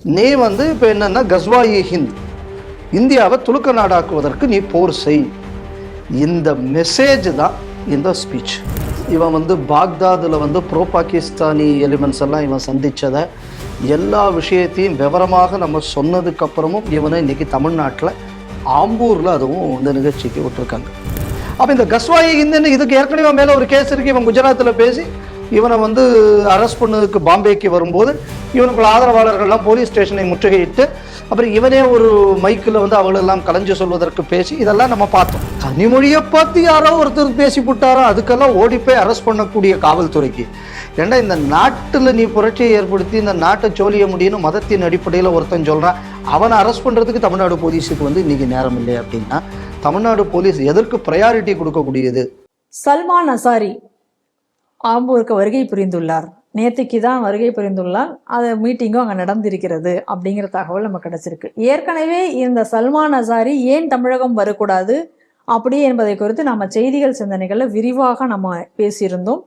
நீ வந்து இப்போ என்னன்னா கஸ்வாயி ஹிந்த், இந்தியாவை துலுக்க நாடாக்குவதற்கு நீ போர் செய். இந்த மெசேஜ் தான் இந்த ஸ்பீச். இவன் வந்து பாக்தாதில் வந்து ப்ரோ பாகிஸ்தானி எலிமெண்ட்ஸ் எல்லாம் இவன் சந்தித்ததை எல்லா விஷயத்தையும் விவரமாக நம்ம சொன்னதுக்கப்புறமும் இவனை இன்றைக்கி தமிழ்நாட்டில் ஆம்பூரில் அதுவும் இந்த நிகழ்ச்சிக்கு விட்டுருக்காங்க. அப்போ இந்த கஸ்வாயி ஹிந்துன்னு இதுக்கு ஏற்கனவே மேலே ஒரு கேஸ் இருக்குது. இவன் குஜராத்தில் பேசி இவனை வந்து அரெஸ்ட் பண்ணதுக்கு பாம்பேக்கு வரும்போது இவனுக்குள்ள ஆதரவாளர்கள்லாம் போலீஸ் ஸ்டேஷனை முற்றுகையிட்டு அப்புறம் இவனே ஒரு மைக்கில் வந்து அவங்களெல்லாம் கலைஞ்சு சொல்வதற்கு பேசி இதெல்லாம் நம்ம பார்த்தோம். கனிமொழியை பார்த்து யாரோ ஒருத்தர் பேசி போட்டாரோ அதுக்கெல்லாம் ஓடி போய் அரெஸ்ட் பண்ணக்கூடிய காவல்துறைக்கு. ஏன்னா இந்த நாட்டில் நீ புரட்சியை ஏற்படுத்தி இந்த நாட்டை சோழிய முடியும்னு மதத்தின் அடிப்படையில் ஒருத்தன் சொல்கிறான். அவனை அரெஸ்ட் பண்ணுறதுக்கு தமிழ்நாடு போலீஸுக்கு வந்து இன்றைக்கி நேரம் இல்லை அப்படின்னா தமிழ்நாடு போலீஸ் எதற்கு ப்ரையாரிட்டி கொடுக்கக்கூடியது? சல்மான் அசாரி ஆம்பூருக்கு வருகை புரிந்துள்ளார். நேற்றுக்கு தான் வருகை புரிந்துள்ளார். அது மீட்டிங்கும் அங்கே நடந்திருக்கிறது அப்படிங்கிற தகவல் நமக்கு கிடைச்சிருக்கு. ஏற்கனவே இந்த சல்மான் அசாரி ஏன் தமிழகம் வரக்கூடாது அப்படி என்பதை குறித்து நம்ம செய்திகள் சிந்தனைகளில் விரிவாக நம்ம பேசியிருந்தோம்.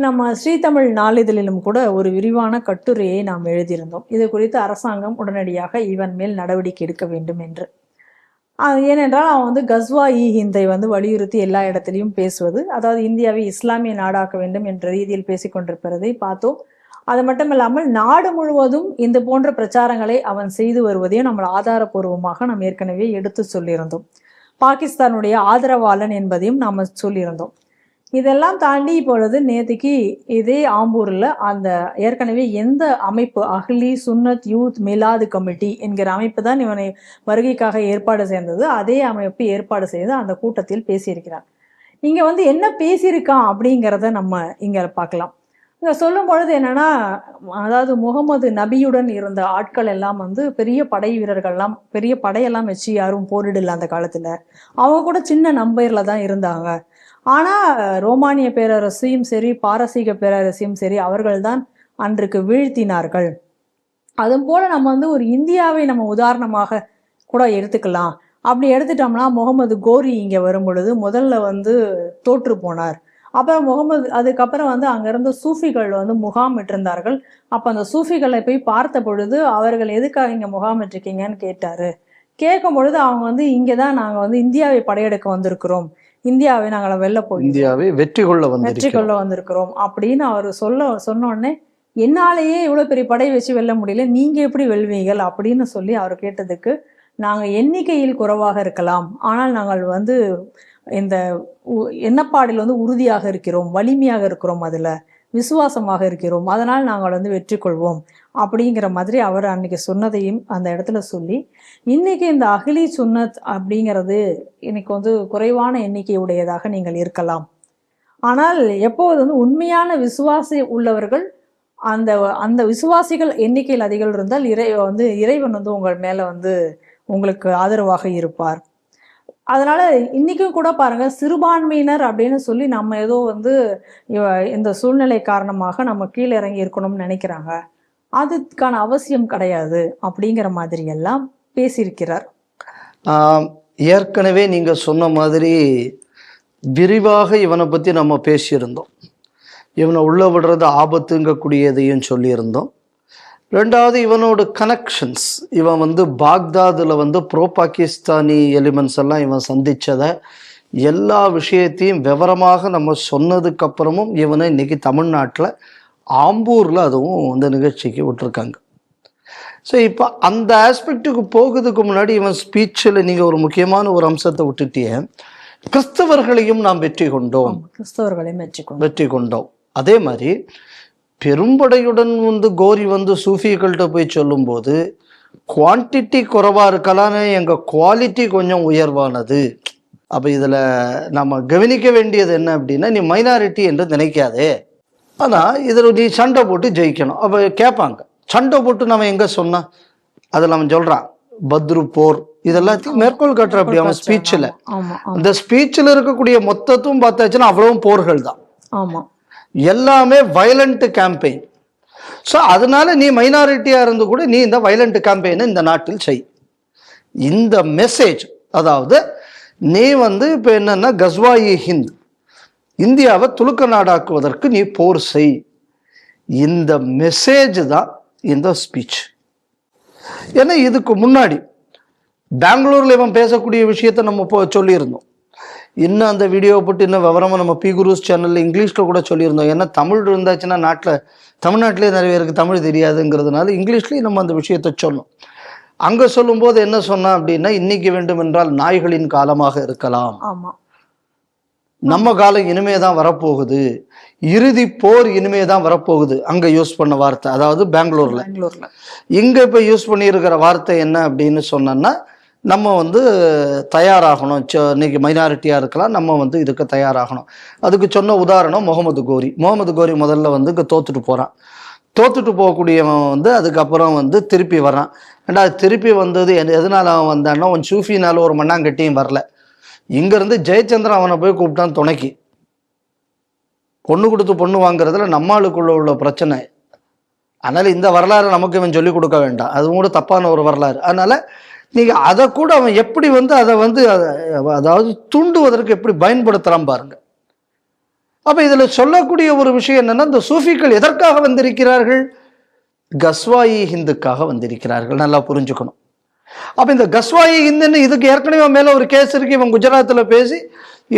நம்ம ஸ்ரீதமிழ் நாளிதழிலும் கூட ஒரு விரிவான கட்டுரையை நாம் எழுதியிருந்தோம். இது குறித்து அரசாங்கம் உடனடியாக இவன் மேல் நடவடிக்கை எடுக்க வேண்டும் என்று. ஏனென்றால் அவன் வந்து கஸ்வாயி ஹிந்தை வந்து வலியுறுத்தி எல்லா இடத்துலையும் பேசுவது, அதாவது இந்தியாவை இஸ்லாமிய நாடாக்க வேண்டும் என்ற ரீதியில் பேசிக்கொண்டிருப்பதை பார்த்தோம். அது மட்டும் இல்லாமல் நாடு முழுவதும் இந்த போன்ற பிரச்சாரங்களை அவன் செய்து வருவதையும் நம்ம ஆதாரபூர்வமாக நாம் ஏற்கனவே எடுத்து சொல்லியிருந்தோம். பாகிஸ்தானுடைய ஆதரவாளன் என்பதையும் நாம் சொல்லியிருந்தோம். இதெல்லாம் தாண்டி இப்பொழுது நேற்றுக்கு இதே ஆம்பூரில் அந்த ஏற்கனவே எந்த அமைப்பு அஹ்லி சுன்னத் யூத் மிலாது கமிட்டி என்கிற அமைப்பு தான் இவனை வருகைக்காக ஏற்பாடு செய்தது. அதே அமைப்பு ஏற்பாடு செய்து அந்த கூட்டத்தில் பேசியிருக்கிறார். இங்கே வந்து என்ன பேசியிருக்கான் அப்படிங்கிறத நம்ம இங்கே பார்க்கலாம். இங்கே சொல்லும் பொழுது என்னன்னா, அதாவது முகமது நபியுடன் இருந்த ஆட்கள் எல்லாம் வந்து பெரிய படை வீரர்கள்லாம் பெரிய படையெல்லாம் வச்சு யாரும் போரிடல அந்த காலத்தில். அவங்க கூட சின்ன நம்பரில் தான் இருந்தாங்க. ஆனால் ரோமானிய பேரரசையும் சரி பாரசீக பேரரசையும் சரி அவர்கள்தான் அன்றைக்கு வீழ்த்தினார்கள். அதுவும் போல நம்ம வந்து ஒரு இந்தியாவை நம்ம உதாரணமாக கூட எடுத்துக்கலாம். அப்படி எடுத்துட்டோம்னா முகமது கோரி இங்கே வரும் பொழுது முதல்ல வந்து தோற்று போனார். அப்புறம் அதுக்கப்புறம் வந்து அங்கிருந்த சூஃபிகள் வந்து முகாமிட்டிருந்தார்கள். அப்போ அந்த சூஃபிகளை போய் பார்த்த பொழுது அவர்கள் எதுக்காக இங்கே முகாமிட்டிருக்கீங்கன்னு கேட்டாரு. கேட்கும் பொழுது அவங்க வந்து இங்கே தான் நாங்கள் வந்து இந்தியாவை படையெடுக்க வந்திருக்கிறோம், இந்தியாவை நாங்கள் இந்தியாவை வெற்றி கொள்ள வந்திருக்கிறோம் அப்படின்னு அவர் சொன்ன உடனே என்னாலேயே இவ்வளோ பெரிய படை வச்சு வெல்ல முடியல, நீங்க எப்படி வெல்வீங்கள் அப்படின்னு சொல்லி அவர் கேட்டதுக்கு, நாங்கள் எண்ணிக்கையில் குறைவாக இருக்கலாம், ஆனால் நாங்கள் வந்து இந்த எண்ணப்பாடில் வந்து உறுதியாக இருக்கிறோம், வலிமையாக இருக்கிறோம், அதில் விசுவாசமாக இருக்கிறோம், அதனால் நாங்கள் வந்து வெற்றி கொள்வோம் அப்படிங்கிற மாதிரி அவர் அன்னைக்கு சொன்னதையும் அந்த இடத்துல சொல்லி, இன்னைக்கு இந்த அஹ்லி சுன்னத் அப்படிங்கிறது இன்னைக்கு வந்து குறைவான எண்ணிக்கை உடையதாக நீங்கள் இருக்கலாம், ஆனால் எப்போது வந்து உண்மையான விசுவாசி உள்ளவர்கள் அந்த அந்த விசுவாசிகள் எண்ணிக்கையில் அதிகம் இருந்தால் இறைவன் வந்து உங்கள் மேலே வந்து உங்களுக்கு ஆதரவாக இருப்பார். அதனால இன்னைக்கும் கூட பாருங்க, சிறுபான்மையினர் அப்படின்னு சொல்லி நம்ம ஏதோ வந்து இந்த சூழ்நிலை காரணமாக நம்ம கீழே இறங்கி இருக்கணும்னு நினைக்கிறாங்க. அதுக்கான அவசியம் கிடையாது அப்படிங்கிற மாதிரி எல்லாம் பேசியிருக்கிறார். ஏற்கனவே நீங்க சொன்ன மாதிரி விரிவாக இவனை பத்தி நம்ம பேசியிருந்தோம். இவனை உள்ள விடுறது ஆபத்துங்கக்கூடியதையும் சொல்லியிருந்தோம். ரெண்டாவது இவனோட கனெக்ஷன்ஸ், இவன் வந்து பாக்தாதில் வந்து ப்ரோ பாகிஸ்தானி எலிமெண்ட்ஸ் எல்லாம் இவன் சந்தித்ததை எல்லா விஷயத்தையும் விவரமாக நம்ம சொன்னதுக்கப்புறமும் இவனை இன்னைக்கு தமிழ்நாட்டில் ஆம்பூரில் அதுவும் இந்த நிகழ்ச்சிக்கு விட்டுருக்காங்க. ஸோ இப்போ அந்த ஆஸ்பெக்டுக்கு போகிறதுக்கு முன்னாடி இவன் ஸ்பீச்சில் நீங்கள் ஒரு முக்கியமான ஒரு அம்சத்தை விட்டுட்டிய, கிறிஸ்தவர்களையும் நாம் வெற்றி கொண்டோம். அதே மாதிரி பெரும்படையுடன் வந்து கோரி வந்து சூஃபிகள்கிட்ட போய் சொல்லும்போது குவான்டிட்டி குறைவாக இருக்கலான்னு எங்கள் குவாலிட்டி கொஞ்சம் உயர்வானது. அப்போ இதில் நம்ம கவனிக்க வேண்டியது என்ன அப்படின்னா, நீ மைனாரிட்டி என்று நினைக்காதே, ஆனால் இதில் நீ சண்டை போட்டு ஜெயிக்கணும். அப்போ கேட்பாங்க, சண்டை போட்டு நம்ம எங்கே சொன்னா, அதில் அவன் சொல்கிறான் பத்ரு போர் இதெல்லாத்தையும் மேற்கோள் காட்டுற. அப்படி அவன் ஸ்பீச்சில், அந்த ஸ்பீச்சில் இருக்கக்கூடிய மொத்தத்தும் பார்த்தாச்சுன்னா அவ்வளவும் போர்கள் தான். ஆமாம், எல்லாமே வயலண்ட் கேம்பெயின். ஸோ அதனால நீ மைனாரிட்டியாக இருந்து கூட நீ இந்த வயலண்ட் கேம்பெயினை இந்த நாட்டில் செய். இந்த மெசேஜ், அதாவது நீ வந்து இப்போ என்னன்னா கஸ்வாயி ஹிந்த், இந்தியாவை துலுக்க நாடாக்குவதற்கு நீ போர் செய். இந்த மெசேஜ் தான் இந்த ஸ்பீச். ஏன்னா இதுக்கு முன்னாடி பெங்களூர்ல இவன் பேசக்கூடிய விஷயத்த நம்ம சொல்லியிருந்தோம். இன்னும் அந்த வீடியோவை போட்டு இன்னும் விவரமா நம்ம பி குருஸ் சேனல்ல இங்கிலீஷ்ல கூட சொல்லியிருந்தோம். ஏன்னா தமிழ் இருந்தாச்சுன்னா தமிழ்நாட்டிலே நிறைய பேருக்கு தமிழ் தெரியாதுங்கிறதுனால இங்கிலீஷ்லயும் நம்ம அந்த விஷயத்த சொன்னோம். அங்க சொல்லும்போது என்ன சொன்னா அப்படின்னா, இன்னைக்கு வேண்டும் என்றால் நாய்களின் காலமாக இருக்கலாம், நம்ம காலம் இனிமேதான் வரப்போகுது, இறுதி போர் இனிமேதான் வரப்போகுது. அங்க யூஸ் பண்ண வார்த்தை, அதாவது பெங்களூர்ல. இங்க இப்ப யூஸ் பண்ணியிருக்கிற வார்த்தை என்ன அப்படின்னு சொன்னா, நம்ம வந்து தயாராகணும். இன்னைக்கு மைனாரிட்டியா இருக்கலாம், நம்ம வந்து இதுக்கு தயாராகணும். அதுக்கு சொன்ன உதாரணம் முகமது கோரி முதல்ல வந்து இங்க தோத்துட்டு போறான். தோத்துட்டு போகக்கூடியவன் வந்து அதுக்கப்புறம் வந்து திருப்பி வரான். ஏன்னா திருப்பி வந்தது எதனால அவன் வந்தான்னா, அவன் சூஃபினால ஒரு மண்ணாங்கட்டியும் வரல. இங்கிருந்து ஜெயச்சந்திரன் அவனை போய் கூப்பிட்டான் துணைக்கு. பொண்ணு கொடுத்து பொண்ணு வாங்குறதுல நம்மளுக்குள்ள உள்ள பிரச்சனை. அதனால இந்த வரலாறு நமக்கு இவன் சொல்லிக் கொடுக்க வேண்டாம், அதுவும் கூட தப்பான ஒரு வரலாறு. அதனால நீங்க அதை கூட அவன் எப்படி வந்து அதை வந்து அதாவது தூண்டுவதற்கு எப்படி பயன்படுத்துறான் பாருங்க. அப்ப இதுல சொல்லக்கூடிய ஒரு விஷயம் என்னன்னா, இந்த சூஃபிகள் எதற்காக வந்திருக்கிறார்கள்? கஸ்வாயி ஹிந்துக்காக வந்திருக்கிறார்கள். நல்லா புரிஞ்சுக்கணும். அப்ப இந்த கஸ்வாயி ஹிந்துன்னு இதுக்கு ஏற்கனவே மேல ஒரு கேஸ் இருக்கு. இவன் குஜராத்தில் பேசி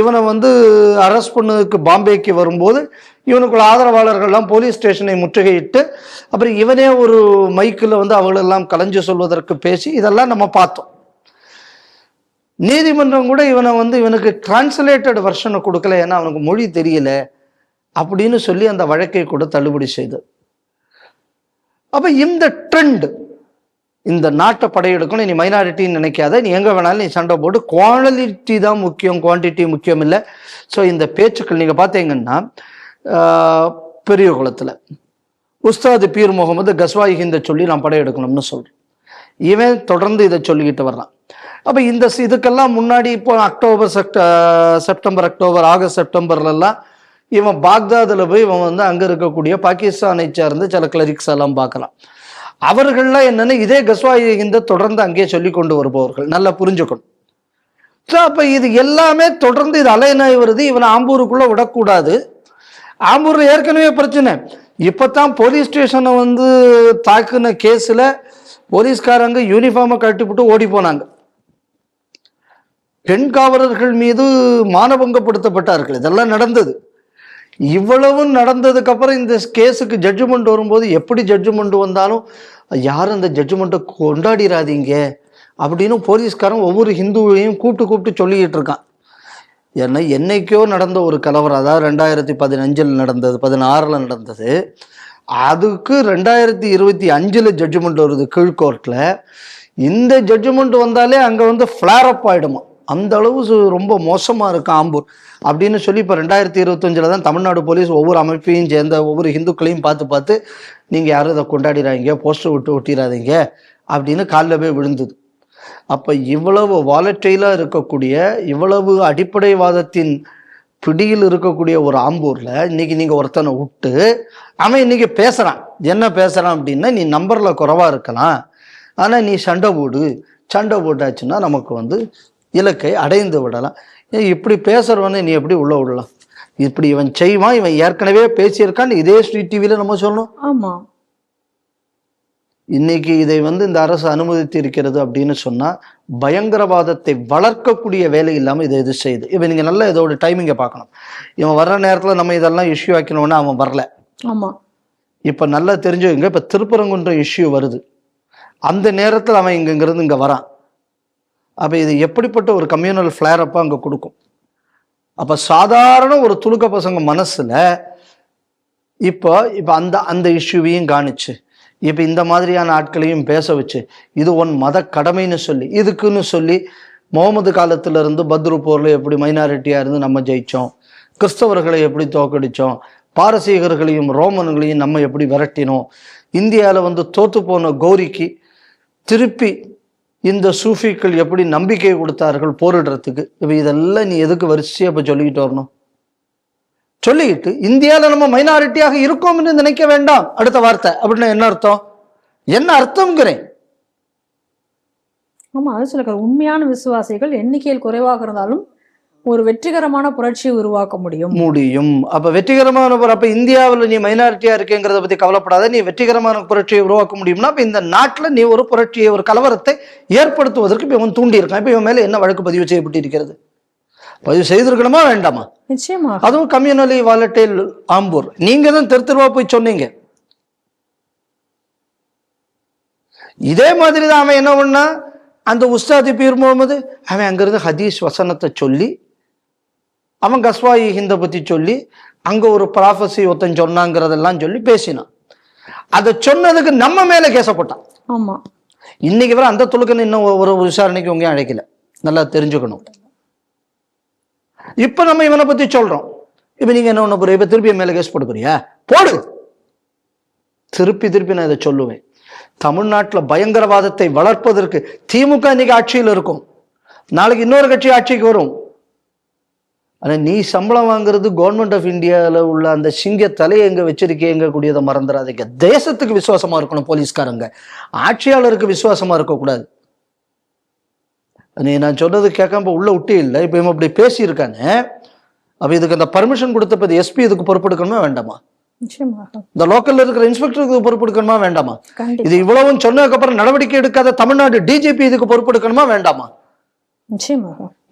இவனை வந்து அரெஸ்ட் பண்ணதுக்கு பாம்பேக்கு வரும்போது இவனுக்குள்ள ஆதரவாளர்கள்லாம் போலீஸ் ஸ்டேஷனை முற்றுகையிட்டு அப்புறம் இவனே ஒரு மைக்கில் வந்து அவங்களெல்லாம் கலைஞ்சு சொல்வதற்கு பேசி இதெல்லாம் நம்ம பார்த்தோம். நீதிமன்றம் கூட இவனுக்கு டிரான்ஸ்லேட்டட் வெர்ஷனை கொடுக்கல, ஏன்னா அவனுக்கு மொழி தெரியல அப்படின்னு சொல்லி அந்த வழக்கை கூட தள்ளுபடி செய்தது. அப்ப இந்த ட்ரெண்ட், இந்த நாட்டை படையெடுக்கணும், நீ மைனாரிட்டின்னு நினைக்காத, நீ எங்க வேணாலும் நீ சண்டை போட்டு, குவாலிட்டி தான் முக்கியம், குவான்டிட்டி முக்கியம் இல்லை. ஸோ இந்த பேச்சுக்கள் நீங்க பார்த்தீங்கன்னா, பெரிய குளத்துல உஸ்தாது பீர் முகமது கஸ்வாயி ஹிந்தை சொல்லி நான் படையெடுக்கணும்னு சொல்றேன். இவன் தொடர்ந்து இதை சொல்லிக்கிட்டு வர்றான். அப்ப இதுக்கெல்லாம் முன்னாடி இப்போ செப்டம்பர் அக்டோபர் ஆகஸ்ட் செப்டம்பர்லாம் இவன் பாக்தாதுல போய் இவன் வந்து அங்க இருக்கக்கூடிய பாகிஸ்தானை சேர்ந்து சில கிளரிக்ஸ் எல்லாம் பார்க்கலாம். அவர்கள்லாம் என்னன்னு இதே கஸ்வாயி ஹிந்தை தொடர்ந்து அங்கேயே சொல்லி கொண்டு வருபவர்கள், நல்லா புரிஞ்சுக்கணும். அப்ப இது எல்லாமே தொடர்ந்து இது அலைநாய் வருது. இவனை ஆம்பூருக்குள்ள விடக்கூடாது. ஆம்பூர்ல ஏற்கனவே பிரச்சனை. இப்பதான் போலீஸ் ஸ்டேஷனை வந்து தாக்குன கேஸ்ல போலீஸ்காரங்க யூனிஃபார்மை கட்டிவிட்டு ஓடி போனாங்க. பெண் காவலர்கள் மீது மானபங்கப்படுத்தப்பட்டார்கள். இதெல்லாம் நடந்தது. இவ்வளவு நடந்ததுக்கு அப்புறம் இந்த கேஸுக்கு ஜட்ஜ்மெண்ட் வரும்போது எப்படி ஜட்ஜ்மெண்ட் வந்தாலும் யாரும் அந்த ஜட்ஜ்மெண்ட்டை கொண்டாடிடாதீங்க அப்படின்னு போலீஸ்காரன் ஒவ்வொரு ஹிந்துவையும் கூப்பிட்டு சொல்லிக்கிட்டு இருக்கான். ஏன்னா என்னைக்கோ நடந்த ஒரு கலவரம், அதாவது 2015 நடந்தது, 16 நடந்தது. அதுக்கு 2025 ஜட்ஜ்மெண்ட் வருது கீழ்கோர்ட்ல. இந்த ஜட்ஜ்மெண்ட் வந்தாலே அங்க வந்து ஃபிளேர் அப் ஆயிடுமா, அந்த அளவு ரொம்ப மோசமா இருக்கு ஆம்பூர் அப்படின்னு சொல்லி இப்போ 2025 தான் தமிழ்நாடு போலீஸ் ஒவ்வொரு அமைப்பையும் சேர்ந்த ஒவ்வொரு ஹிந்துக்களையும் பார்த்து நீங்க யாரும் இதை கொண்டாடிடாதீங்க, போஸ்டர் விட்டு ஒட்டிடாதீங்க அப்படின்னு காலில் போய் விழுந்தது. அப்ப இவ்வளவு வாலட்டைலா இருக்கக்கூடிய, இவ்வளவு அடிப்படைவாதத்தின் பிடியில் இருக்கக்கூடிய ஒரு ஆம்பூர்ல இன்னைக்கு நீங்க ஒருத்தனை விட்டு அவன் இன்னைக்கு பேசுறான். என்ன பேசுறான் அப்படின்னா, நீ நம்பர்ல குறைவா இருக்கலாம், ஆனா நீ சண்டை போட்டாச்சுன்னா நமக்கு வந்து இலக்கை அடைந்து விடலாம். இப்படி பேசுறவனே நீ எப்படி உள்ள விடலாம்? இப்படி இவன் செய்வான், இவன் ஏற்கனவே பேசியிருக்கான். இதே ஸ்ட்ரீட் டிவில நம்ம சொல்லணும். ஆமா, இன்னைக்கு இதை வந்து இந்த அரசு அனுமதித்து இருக்கிறது அப்படின்னு சொன்னா பயங்கரவாதத்தை வளர்க்கக்கூடிய வேலை இல்லாம இதை இது செய்யுது. இவன் நீங்க நல்லா இதோட டைமிங்கை பார்க்கணும். இவன் வர்ற நேரத்துல நம்ம இதெல்லாம் இஷ்யூ ஆக்கணும்னா அவன் வரல. ஆமா, இப்ப நல்லா தெரிஞ்சுங்க, இப்ப திருப்பரங்குன்ற இஷ்யூ வருது, அந்த நேரத்தில் அவன் இங்கிருந்து இங்க வரான். அப்ப இது எப்படிப்பட்ட ஒரு கம்யூனல் ஃபிளேர் அப்பா அங்க கொடுக்கும். அப்ப சாதாரண ஒரு துலுக்க பசங்க மனசுல இப்போ அந்த இஷ்யூவையும் காணிச்சு, இப்ப இந்த மாதிரியான ஆட்களையும் பேச வச்சு, இது ஒன் மத கடமைன்னு சொல்லி, இதுக்குன்னு சொல்லி முகமது காலத்துல இருந்து பத்ரு போர்ல எப்படி மைனாரிட்டியா இருந்து நம்ம ஜெயிச்சோம், கிறிஸ்தவர்களை எப்படி தோக்கடிச்சோம், பாரசீகர்களையும் ரோமன்களையும் நம்ம எப்படி விரட்டினோம், இந்தியாவில் வந்து தோத்து போன கௌரிக்கு திருப்பி இந்த சூஃபிக்கள் எப்படி நம்பிக்கை கொடுத்தார்கள் போரிடுறதுக்கு. இப்போ இதெல்லாம் நீ எதுக்கு வரிசையா இப்போ சொல்லிக்கிட்டு வரணும்? சொல்லிக்கிட்டு இந்தியாவில் நம்ம மைனாரிட்டியாக இருக்கோம்னு நினைக்க வேண்டாம். அடுத்த வார்த்தை அப்படின்னா என்ன அர்த்தம்ங்கிறேன். ஆமா, அது சொல்ல உண்மையான விசுவாசிகள் எண்ணிக்கையில் குறைவாக இருந்தாலும் ஒரு வெற்றிகரமான புரட்சியை உருவாக்க முடியும். அப்ப வெற்றிகரமான அப்ப இந்தியாவில் நீ மைனாரிட்டியா இருக்கேங்கிறத பத்தி கவலைப்படாத. நீ வெற்றிகரமான புரட்சியை உருவாக்க முடியும்னா அப்ப இந்த நாட்டுல நீ ஒரு புரட்சியை, ஒரு கலவரத்தை ஏற்படுத்துவதற்கு இப்ப இவன் தூண்டி இருக்கான். இப்ப இவன் மேல என்ன வழக்கு பதிவு செய்யப்பட்டு இருக்கிறது? பதிவு செய்திருக்கணுமா வேண்டாமா? நிச்சயமா. அதுவும் கம்யூனலி வாலட்டைல் ஆம்பூர். நீங்க தான் தெருவா போய் சொன்னீங்க. இதே மாதிரி தான் அவன் என்ன பண்ணா, அந்த உஸ்தாதி பீர் முகமது அவன் அங்கிருந்து ஹதீஸ் வசனத்தை சொல்லி, அவன் கஸ்வாயி ஹிந்த பத்தி சொல்லி, அங்க ஒரு ப்ராஃபஸி ஒருத்தன் சொன்னாங்கிறதெல்லாம் சொல்லி பேசினான். அதை சொன்னதுக்கு நம்ம மேல கேசப்பட்டான். ஆமா. இன்னைக்கு வர அந்த துலுக்கன்னு இன்னும் ஒரு விசாரணைக்கு உங்க அழைக்கல. நல்லா தெரிஞ்சுக்கணும். இப்ப நம்ம இவனை பத்தி சொல்றோம். இப்ப நீங்க என்ன ஒண்ணு போறீங்க? இப்ப திருப்பி மேல கேஸ் போட போறியா? போடு. திருப்பி நான் இதை சொல்லுவேன். தமிழ்நாட்டில் பயங்கரவாதத்தை வளர்ப்பதற்கு திமுக இன்னைக்கு ஆட்சியில் இருக்கும், நாளைக்கு இன்னொரு கட்சி ஆட்சிக்கு வரும். ஆனா நீ சம்பளம் வாங்குறது கவர்மெண்ட் ஆஃப் இந்தியாவில் உள்ள அந்த சிங்க தலையை எங்க வச்சிருக்கேங்க கூடியதை மறந்துடாதீங்க. தேசத்துக்கு விசுவாசமா இருக்கணும் போலீஸ்காரங்க, ஆட்சியாளருக்கு விசுவாசமா இருக்கக்கூடாது. நீ நான் சொன்னது கேட்காம உள்ள விட்டே இல்லை. இப்ப இவன் அப்படி பேசியிருக்காங்க. அப்ப இதுக்கு அந்த பர்மிஷன் கொடுத்தப்ப எஸ்பி இதுக்கு பொறுப்பெடுக்கணுமா வேண்டாமா? இந்த லோக்கல்ல இருக்கிற இன்ஸ்பெக்டருக்கு பொறுப்பெடுக்கணுமா வேண்டாமா? இது இவ்வளவும் சொன்னதுக்கு அப்புறம் நடவடிக்கை எடுக்காத தமிழ்நாடு டிஜிபி இதுக்கு பொறுப்பெடுக்கணுமா வேண்டாமா?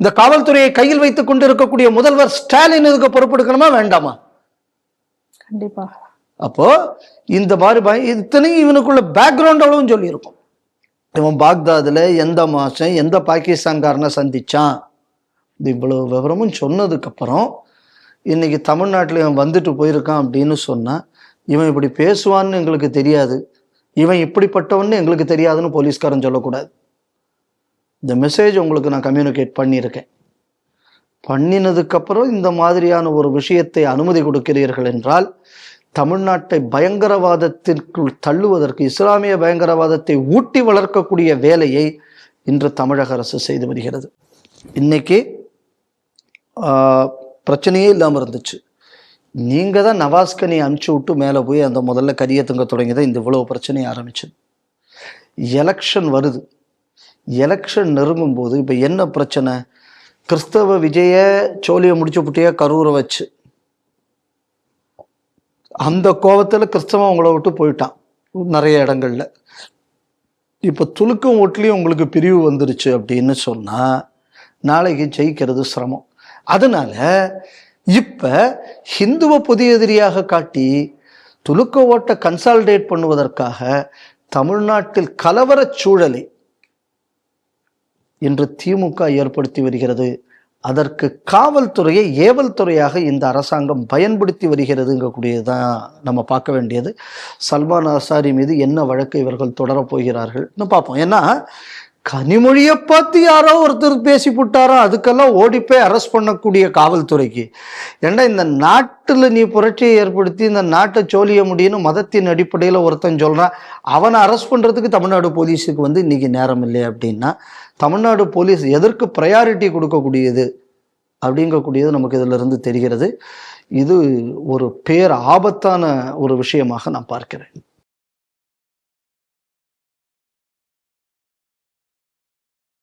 இந்த காவல்துறையை கையில் வைத்துக் கொண்டு இருக்கக்கூடிய முதல்வர் ஸ்டாலின் இதுக்கு பொறுப்பெடுக்கணுமா வேண்டாமா? கண்டிப்பா. அப்போ இந்த மாதிரி இத்தனையும் இவனுக்குள்ள பேக்ரவுண்ட் அவ்வளவும் சொல்லி இருக்கும். இவன் பாக்தாதுல எந்த மாசம் எந்த பாகிஸ்தான்காரனை சந்திச்சான், இது இவ்வளவு விவரமும் சொன்னதுக்கு அப்புறம் இன்னைக்கு தமிழ்நாட்டில் இவன் வந்துட்டு போயிருக்கான் அப்படின்னு சொன்னா, இவன் இப்படி பேசுவான்னு எங்களுக்கு தெரியாது, இவன் இப்படிப்பட்டவன்னு எங்களுக்கு தெரியாதுன்னு போலீஸ்காரன் சொல்லக்கூடாது. இந்த மெசேஜ் உங்களுக்கு நான் கம்யூனிகேட் பண்ணியிருக்கேன். பண்ணினதுக்கு அப்புறம் இந்த மாதிரியான ஒரு விஷயத்தை அனுமதி கொடுக்கிறீர்கள் என்றால், தமிழ்நாட்டை பயங்கரவாதத்திற்குள் தள்ளுவதற்கு, இஸ்லாமிய பயங்கரவாதத்தை ஊட்டி வளர்க்கக்கூடிய வேலையை இன்று தமிழக அரசு செய்து வருகிறது. இன்னைக்கு பிரச்சனையே இல்லாமல் இருந்துச்சு. நீங்க தான் நவாஸ்கனி அனுப்பிச்சு விட்டு மேலே போய் அந்த முதல்ல கரிய தங்க தொடங்கிதான் இந்த இவ்வளவு பிரச்சனையை ஆரம்பிச்சது. எலெக்ஷன் வருது, எலெக்ஷன் நெருங்கும் போது இப்ப என்ன பிரச்சனை? கிறிஸ்தவ விஜய சோழியை முடிச்சு புட்டியா கரூரை வச்சு அந்த கோபத்துல கிறிஸ்தவன் உங்களை விட்டு போயிட்டான் நிறைய இடங்கள்ல. இப்ப துலுக்கம் ஓட்டுலயும் உங்களுக்கு பிரிவு வந்துருச்சு அப்படின்னு சொன்னா நாளைக்கு ஜெயிக்கிறது சிரமம். அதனால இப்ப ஹிந்துவை புதிய எதிரியாக காட்டி துலுக்க ஓட்டை கன்சாலிடேட் பண்ணுவதற்காக தமிழ்நாட்டில் கலவர சூழலை இன்று திமுக ஏற்படுத்தி வருகிறது. அதற்கு காவல்துறையை ஏவல் துறையாக இந்த அரசாங்கம் பயன்படுத்தி வருகிறதுங்கக்கூடியதான் நம்ம பார்க்க வேண்டியது. சல்மான் அசாரி மீது என்ன வழக்கு இவர்கள் தொடரப்போகிறார்கள் பார்ப்போம். ஏன்னா கனிமொழியை பார்த்து யாரோ ஒருத்தர் பேசி போட்டாரோ அதுக்கெல்லாம் ஓடிப்போய் அரெஸ்ட் பண்ணக்கூடிய காவல்துறைக்கு, ஏன்னா இந்த நாட்டில் நீ புரட்சியை ஏற்படுத்தி இந்த நாட்டை சோழிய முடியும்னு மதத்தின் அடிப்படையில் ஒருத்தன் சொல்றான், அவனை அரெஸ்ட் பண்றதுக்கு தமிழ்நாடு போலீஸுக்கு இன்னைக்கு நேரம் இல்லை அப்படின்னா தமிழ்நாடு போலீஸ் எதற்கு ப்ரையாரிட்டி கொடுக்கக்கூடியது அப்படிங்கக்கூடியது நமக்கு இதுல இருந்து தெரிகிறது. இது ஒரு பேர் ஆபத்தான ஒரு விஷயமாக நான் பார்க்கிறேன்.